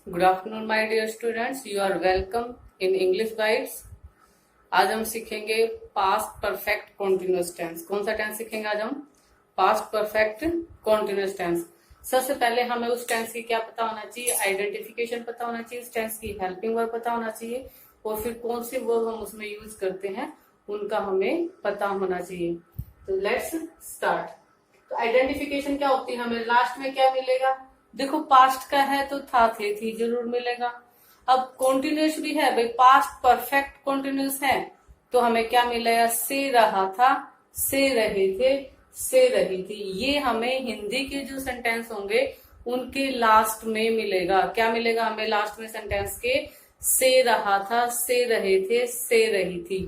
Good afternoon my dear students, you are welcome in English guides. आज हम सीखेंगे past perfect continuous tense. कौन सा टेंस सीखेंगे आज हम? Past perfect continuous tense. सबसे पहले हमें उस टेंस की क्या पता होना चाहिए? आइडेंटिफिकेशन पता होना चाहिए, उस टेंस की हेल्पिंग वर्ब पता होना चाहिए, और फिर कौन सी वर्ब हम उसमें यूज करते हैं उनका हमें पता होना चाहिए। तो लेट्स स्टार्ट। तो आइडेंटिफिकेशन क्या होती है? हमें लास्ट में क्या मिलेगा? देखो, पास्ट का है तो था थे थी जरूर मिलेगा। अब कॉन्टिन्यूस भी है भाई, पास्ट परफेक्ट कॉन्टिन्यूस है तो हमें क्या मिलेगा? से रहा था, से रहे थे, से रही थी। ये हमें हिंदी के जो सेंटेंस होंगे उनके लास्ट में मिलेगा। क्या मिलेगा हमें लास्ट में सेंटेंस के? से रहा था, से रहे थे, से रही थी।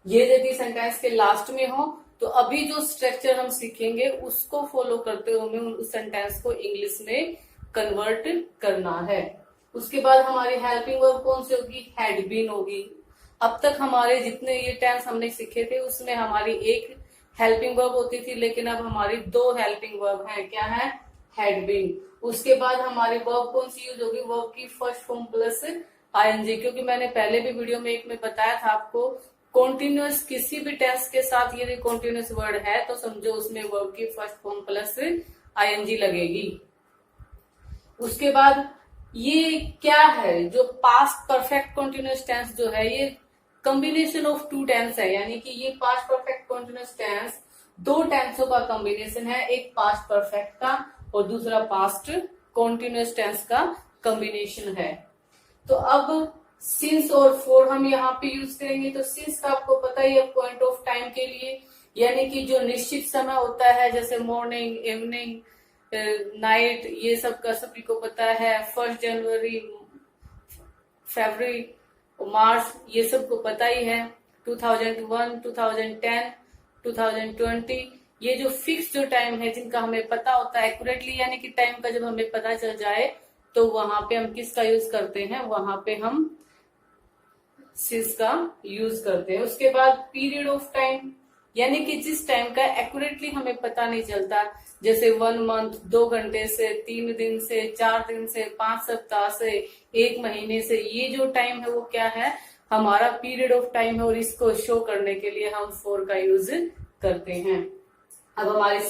ये यदि सेंटेंस के लास्ट में हो तो अभी जो स्ट्रक्चर हम सीखेंगे उसको फॉलो करते हुए हमें उस सेंटेंस को इंग्लिश में कन्वर्ट करना है। उसके बाद हमारी हेल्पिंग वर्ब कौन सी होगी? हैड बीन होगी। अब तक हमारे जितने ये टेंस हमने सीखे थे उसमें हमारी एक हेल्पिंग वर्ब होती थी, लेकिन अब हमारी दो हेल्पिंग वर्ब है। क्या है? Had been. उसके बाद हमारी वर्ब कौन सी यूज होगी? वर्ब की फर्स्ट फॉर्म प्लस आईएनजी। क्योंकि मैंने पहले भी वीडियो में एक में बताया था आपको, कॉन्टिन्यूअस किसी भी टेंस के साथ यदि कॉन्टिन्यूअस वर्ड है तो समझो उसमें वर्ब की फर्स्ट फॉर्म प्लस आईएनजी लगेगी। उसके बाद ये क्या है? जो पास्ट परफेक्ट कॉन्टिन्यूअस टेंस जो है ये कॉम्बिनेशन ऑफ टू टेंस है, यानी कि ये पास्ट परफेक्ट कॉन्टिन्यूअस टेंस दो टेंसों का कॉम्बिनेशन है, एक पास्ट परफेक्ट का और दूसरा पास्ट कॉन्टिन्यूअस टेंस का कॉम्बिनेशन है। तो अब सिंस और फॉर हम यहाँ पे यूज करेंगे। तो सिंस का आपको पता ही है, पॉइंट ऑफ टाइम के लिए, यानी कि जो निश्चित समय होता है जैसे मॉर्निंग, इवनिंग, नाइट, ये सब का सभी को पता है। 1 जनवरी, फरवरी, मार्च, ये सब को पता ही है। 2001, 2010, 2020, ये जो फिक्स जो टाइम है जिनका हमें पता होता है एक्यूरेटली, यानी कि टाइम का जब हमें पता चल जाए तो वहां पे हम किसका यूज करते हैं? वहां पे हम सिंस का यूज करते हैं। उसके बाद पीरियड ऑफ टाइम, यानी कि जिस टाइम का एक्यूरेटली हमें पता नहीं चलता, जैसे 1 मंथ, 2 घंटे से, 3 दिन से, 4 दिन से, 5 सप्ताह से, 1 महीने से, ये जो टाइम है वो क्या है? हमारा पीरियड ऑफ टाइम है, और इसको शो करने के लिए हम फॉर का यूज करते हैं। अब हमारी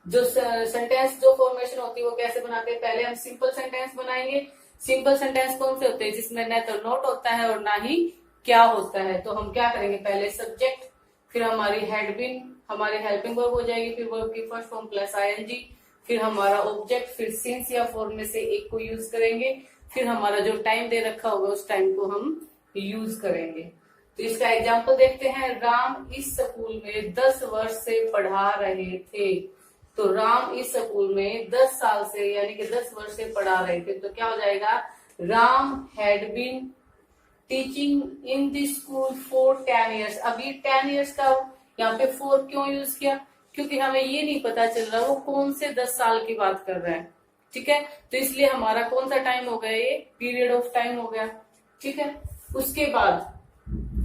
जो सेंटेंस जो फॉर्मेशन होती है वो कैसे बनाते हैं? पहले हम सिंपल सेंटेंस बनाएंगे। सिंपल सेंटेंस कौन से होते हैं? जिसमें न तो नोट होता है और ना ही क्या होता है। तो हम क्या करेंगे? पहले सब्जेक्ट, फिर हमारी हैड बीन, हमारी हेल्पिंग वर्ब हो जाएगी, फिर वर्ब की फर्स्ट फॉर्म प्लस आईएनजी, फिर हमारा ऑब्जेक्ट, फिर सिंस या फॉर में से एक को यूज करेंगे, फिर हमारा जो टाइम दे रखा होगा उस टाइम को हम यूज करेंगे। तो इसका एग्जाम्पल देखते हैं। राम इस स्कूल में 10 वर्ष से पढ़ा रहे थे। तो राम इस स्कूल में 10 साल से यानी कि 10 वर्ष से पढ़ा रहे थे। तो क्या हो जाएगा? Ram had been teaching in the school for 10 years. अब ये 10 ईयर्स का यहाँ पे फॉर क्यों यूज किया? क्योंकि हमें ये नहीं पता चल रहा वो कौन से 10 साल की बात कर रहा है। ठीक है, तो इसलिए हमारा कौन सा टाइम हो गया? ये पीरियड ऑफ टाइम हो गया। ठीक है, उसके बाद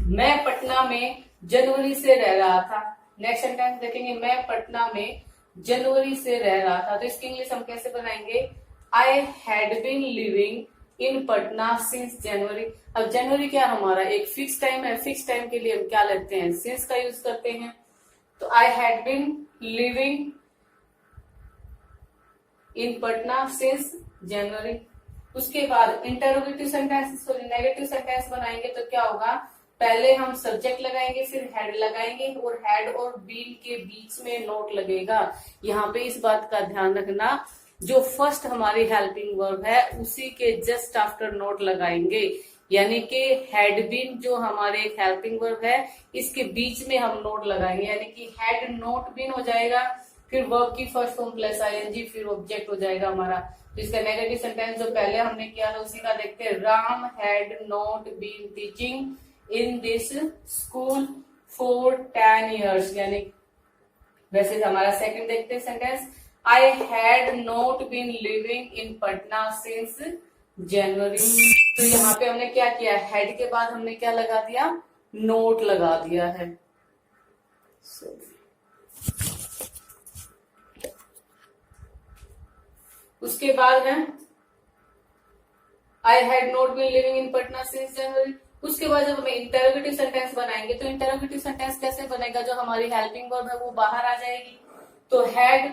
मैं पटना में जनवरी से रह रहा था। नेक्स्ट सेंटेंस देखेंगे, मैं पटना में जनवरी से रह रहा था। तो इसकी इंग्लिश हम कैसे बनाएंगे? I had been living in Patna since January. अब जनवरी क्या हमारा एक फिक्स टाइम है, फिक्स टाइम के लिए हम क्या लेते हैं? सिंस का यूज करते हैं। तो I had been living in Patna since January. उसके बाद interrogative sentence, sorry negative sentence बनाएंगे। तो क्या होगा? पहले हम सब्जेक्ट लगाएंगे, फिर हेड लगाएंगे, और हेड और बीन के बीच में नोट लगेगा। यहाँ पे इस बात का ध्यान रखना, जो फर्स्ट हमारी हेल्पिंग वर्ब है उसी के जस्ट आफ्टर नोट लगाएंगे। यानी कि हैड बीन जो हमारे एक हेल्पिंग वर्ब है इसके बीच में हम नोट लगाएंगे, यानी कि हैड नोट बीन हो जाएगा, फिर वर्ब की फर्स्ट फॉर्म प्लस आईएनजी, फिर ऑब्जेक्ट हो जाएगा हमारा। तो इसका नेगेटिव सेंटेंस जो पहले हमने किया था उसी का देखते हैं। Ram had not been teaching in this school for 10 years, यानी वैसे हमारा सेकंड देखते हैं sentence, I had not been living in Patna since January. तो यहाँ पे हमने क्या किया? हेड के बाद हमने क्या लगा दिया? नोट लगा दिया है। उसके बाद है I had not been living in Patna since January. उसके बाद जब हम इंटरोगेटिव सेंटेंस बनाएंगे तो इंटरोगेटिव सेंटेंस कैसे बनेगा, जो हमारी हेल्पिंग वर्ब है वो बाहर आ जाएगी। तो हैड,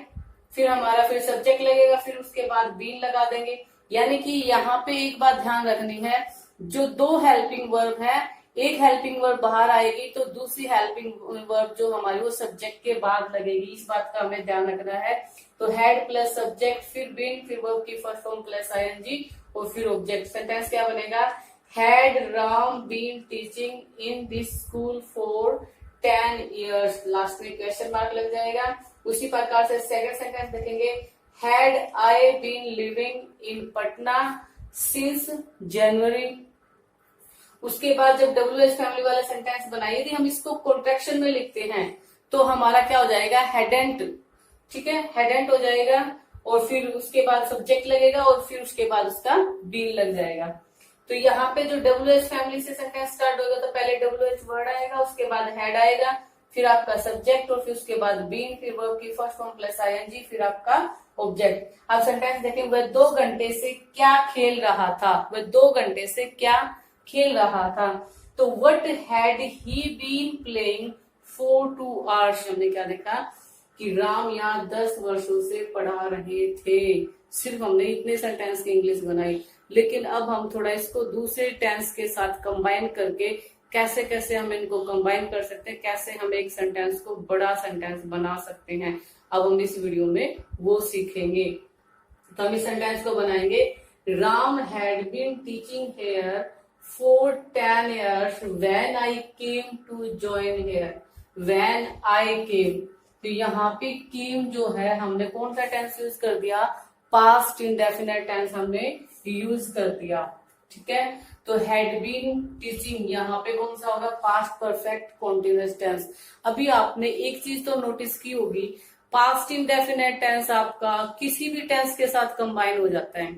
फिर हमारा फिर सब्जेक्ट लगेगा, फिर उसके बाद बीन लगा देंगे। यानी कि यहाँ पे एक बात ध्यान रखनी है, जो दो हेल्पिंग वर्ब है, एक हेल्पिंग वर्ब बाहर आएगी तो दूसरी हेल्पिंग वर्ब जो हमारी वो सब्जेक्ट के बाद लगेगी। इस बात का हमें ध्यान रखना है। तो हैड प्लस सब्जेक्ट, फिर बीन, फिर वर्ब की फर्स्ट फॉर्म प्लस आईएनजी और फिर ऑब्जेक्ट। सेंटेंस क्या बनेगा, had Ram been teaching in this school for 10 years। Last में क्वेश्चन मार्क लग जाएगा। उसी प्रकार से सेकंड सेंटेंस देखेंगे, had I been living in Patna since January. उसके बाद जब WH फैमिली वाला सेंटेंस बनाइए, यदि हम इसको कॉन्ट्रैक्शन में लिखते हैं तो हमारा क्या हो जाएगा, हेडेंट। ठीक है, हेडेंट हो जाएगा और फिर उसके बाद सब्जेक्ट लगेगा और फिर उसके बाद उसका बीन लग जाएगा। तो यहाँ पे जो WH फैमिली से सेंटेंस स्टार्ट होगा तो पहले WH वर्ड आएगा, उसके बाद हेड आएगा, फिर आपका सब्जेक्ट और फिर उसके बाद बीन, फिर वर्ब की फर्स्ट फॉर्म प्लस आईएनजी, फिर आपका ऑब्जेक्ट। अब सेंटेंस देखें, वह 2 घंटे से क्या खेल रहा था। वह 2 घंटे से क्या खेल रहा था। तो what had he been playing for 2 hours। हमने क्या देखा कि राम यहाँ 10 वर्षों से पढ़ा रहे थे। सिर्फ हमने इतने सेंटेंस की इंग्लिश बनाई, लेकिन अब हम थोड़ा इसको दूसरे टेंस के साथ कंबाइन करके कैसे कैसे हम इनको कंबाइन कर सकते हैं, कैसे हम एक सेंटेंस को बड़ा सेंटेंस बना सकते हैं, अब हम इस वीडियो में वो सीखेंगे। तो हम इस सेंटेंस को बनाएंगे, Ram had been teaching here for 10 years when I came to join here। when I came, तो यहाँ पे came जो है हमने कौन सा टेंस यूज कर दिया, पास्ट इंडेफिनेट टेंस हमने यूज कर दिया। ठीक है, तो हैड बीन टीचिंग यहाँ पे कौन सा होगा, पास्ट परफेक्ट कॉन्टिन्यूअस टेंस। अभी आपने एक चीज तो नोटिस की होगी, पास्ट इंडेफिनेट टेंस आपका किसी भी टेंस के साथ कंबाइन हो जाता है,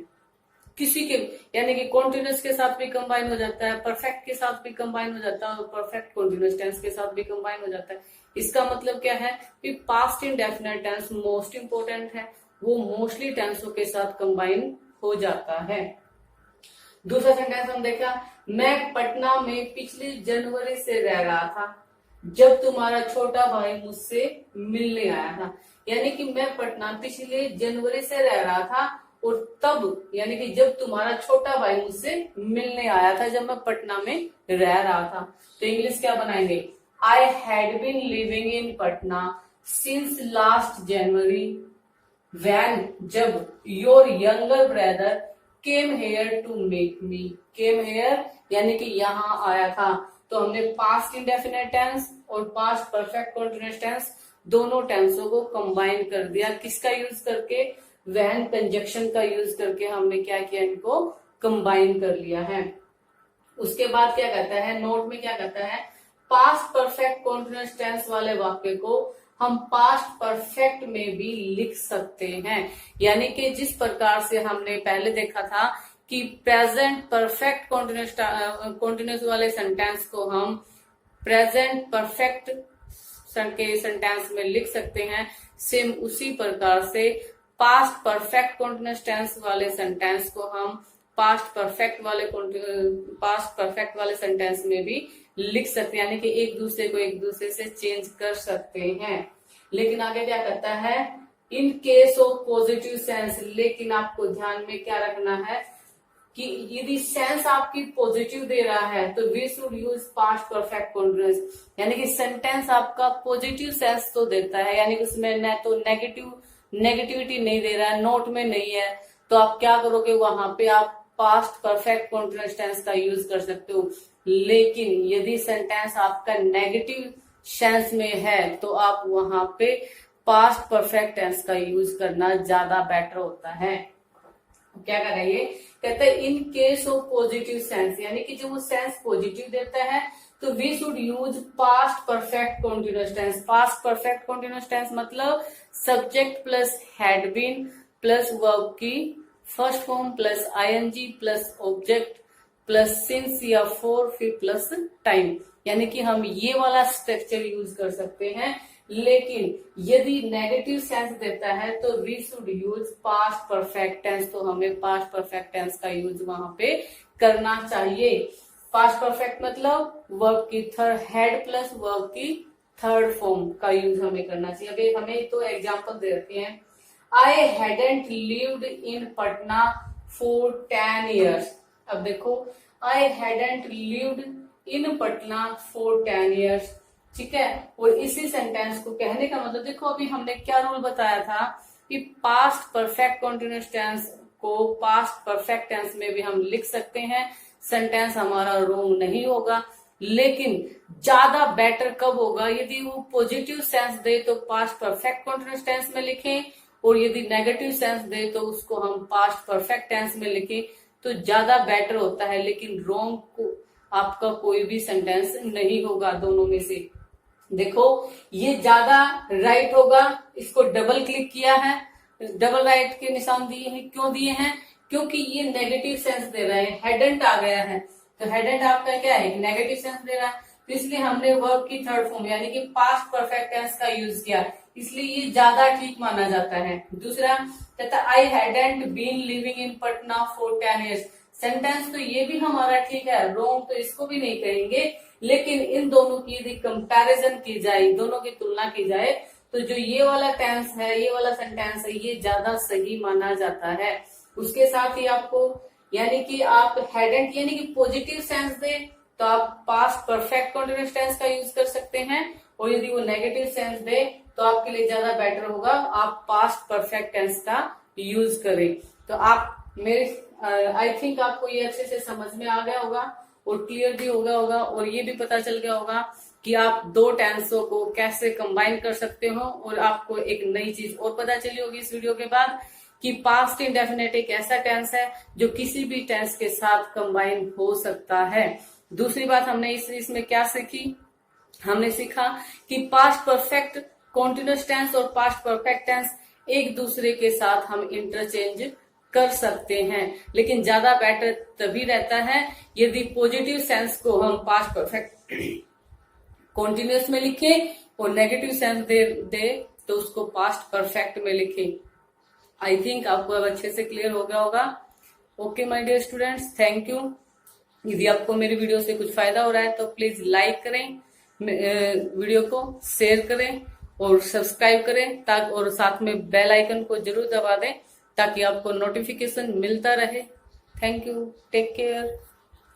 किसी के, यानी कि कॉन्टिन्यूअस के साथ भी कंबाइन हो जाता है, परफेक्ट के साथ भी कंबाइन हो जाता है और परफेक्ट कॉन्टिन्यूअस टेंस के साथ भी कंबाइन हो जाता है। इसका मतलब क्या है कि past indefinite tense most important है, वो मोस्टली टेंसों के साथ कंबाइन हो जाता है। दूसरा सेंटेंस हम देखा, मैं पटना में पिछली जनवरी से रह रहा था जब तुम्हारा छोटा भाई मुझसे मिलने आया था। यानी कि मैं पटना पिछले जनवरी से रह रहा था और तब, यानी कि जब तुम्हारा छोटा भाई मुझसे मिलने आया था, जब मैं पटना में रह रहा था। तो इंग्लिश क्या बनाएंगे, I had been living in Patna since last January when, जब your younger brother came here to make me. Came here यानी कि यहाँ आया था। तो हमने पास्ट इंडेफिनेट टेंस और पास्ट परफेक्ट कॉन्टिन्यूअस टेंस दोनों टेंसों को कंबाइन कर दिया, किसका यूज करके, व्हेन कंजक्शन का यूज करके हमने क्या किया, इनको कंबाइन कर लिया है। उसके बाद क्या कहता है, नोट में क्या कहता है, पास्ट परफेक्ट कॉन्टिन्यूअस टेंस वाले वाक्य को हम पास्ट परफेक्ट में भी लिख सकते हैं। यानी कि जिस प्रकार से हमने पहले देखा था कि प्रेजेंट परफेक्ट कॉन्टिन्यूअस वाले सेंटेंस को हम प्रेजेंट परफेक्ट के सेंटेंस में लिख सकते हैं, सेम उसी प्रकार से पास्ट परफेक्ट कॉन्टिन्यूअस टेंस वाले सेंटेंस को हम पास्ट परफेक्ट वाले सेंटेंस में भी लिख सकते हैं, यानी कि एक दूसरे से चेंज कर सकते हैं। लेकिन आगे क्या कहता है, इन केस ऑफ पॉजिटिव सेंस, लेकिन आपको ध्यान में क्या रखना है कि यदि सेंस आपकी पॉजिटिव दे रहा है तो we should use past perfect continuous. यानी कि सेंटेंस आपका पॉजिटिव सेंस तो देता है, यानी कि उसमें न तो नेगेटिविटी नहीं दे रहा है, नोट में नहीं है, तो आप क्या करोगे, वहां पे आप पास्ट परफेक्ट कॉन्टिन्यूअस टेंस का यूज कर सकते हो। लेकिन यदि सेंटेंस आपका नेगेटिव सेंस में है तो आप वहां पे पास्ट परफेक्ट टेंस का यूज करना ज्यादा बेटर होता है। क्या कर रही है, कहते हैं in case of positive sense, यानी कि जब वो सेंस पॉजिटिव देता है तो we should use past perfect continuous tense. Past perfect continuous tense मतलब subject plus had been plus verb की first form plus ING plus object plus since या फॉर फिर प्लस टाइम। यानी कि हम ये वाला स्ट्रक्चर यूज कर सकते हैं लेकिन यदि नेगेटिव सेंस देता है तो we should use past perfect tense, तो हमें पास्ट परफेक्ट टेंस का यूज वहां पे करना चाहिए। पास्ट परफेक्ट मतलब वर्ब की थर्ड हेड प्लस वर्ब की थर्ड फॉर्म का यूज हमें करना चाहिए। अभी हमें तो एग्जांपल दे रखे हैं, I hadn't lived in Patna for 10 years। अब देखो, I hadn't lived in Patna for 10 years, ठीक है। और इसी सेंटेंस को कहने का मतलब, देखो अभी हमने क्या रूल बताया था कि पास्ट परफेक्ट कॉन्टिन्यूअस टेंस को पास्ट परफेक्ट टेंस में भी हम लिख सकते हैं, सेंटेंस हमारा रॉन्ग नहीं होगा। लेकिन ज्यादा बेटर कब होगा, यदि वो पॉजिटिव सेंस दे तो पास्ट परफेक्ट कॉन्टिन्यूअस टेंस में लिखें, और यदि नेगेटिव सेंस दे तो उसको हम पास्ट परफेक्ट टेंस में लिखें, तो ज्यादा बेटर होता है। लेकिन रॉन्ग को आपका कोई भी सेंटेंस नहीं होगा दोनों में से। देखो ये ज्यादा राइट होगा, इसको डबल क्लिक किया है, डबल राइट के निशान दिए हैं, क्यों दिए हैं, क्योंकि ये नेगेटिव सेंस दे रहा है, हेडेंट आ गया है, तो हेडेंट आपका क्या है, नेगेटिव सेंस दे रहा है, तो इसलिए हमने वर्ब की थर्ड फॉर्म यानी कि पास्ट परफेक्ट टेंस का यूज किया, इसलिए ये ज्यादा ठीक माना जाता है। दूसरा कहता I hadn't been living in Patna for 10 years, sentence तो ये भी हमारा ठीक है, रॉन्ग तो इसको भी नहीं कहेंगे, लेकिन इन दोनों की यदि कंपैरिजन की जाए, दोनों की तुलना की जाए, तो जो ये वाला टेंस है, ये वाला सेंटेंस है, ये ज्यादा सही माना जाता है। उसके साथ ही आपको यानी कि आप हैडंट यानी कि पॉजिटिव सेंस दे तो आप पास्ट परफेक्ट कॉन्टिन्यूअस टेंस का यूज कर सकते हैं, और यदि वो नेगेटिव सेंस दे तो आपके लिए ज्यादा बेटर होगा आप पास्ट परफेक्ट टेंस का यूज करें। तो आप मेरे आई थिंक आपको ये अच्छे से समझ में आ गया होगा और क्लियर भी हो गया होगा, और ये भी पता चल गया होगा कि आप दो टेंसों को कैसे कंबाइन कर सकते हो, और आपको एक नई चीज और पता चली होगी इस वीडियो के बाद कि पास्ट इंडेफिनिट एक ऐसा टेंस है जो किसी भी टेंस के साथ कंबाइन हो सकता है। दूसरी बात हमने इसमें क्या सीखी, हमने सीखा कि पास्ट परफेक्ट कॉन्टिन्यूअस टेंस और पास्ट परफेक्ट टेंस एक दूसरे के साथ हम इंटरचेंज कर सकते हैं, लेकिन ज्यादा बेटर तभी रहता है यदि पॉजिटिव सेंस को हम पास्ट परफेक्ट कॉन्टिन्यूअस में लिखें और नेगेटिव सेंस दे तो उसको पास्ट परफेक्ट में लिखें। आई थिंक आपको अब अच्छे से क्लियर हो गया होगा। Okay my dear students, thank you. यदि आपको मेरी वीडियो से कुछ फायदा हो रहा है तो प्लीज लाइक करें, वीडियो को शेयर करें और सब्सक्राइब करें, ताकि और साथ में बेल आइकन को जरूर दबा दें ताकि आपको नोटिफिकेशन मिलता रहे। Thank you, take care.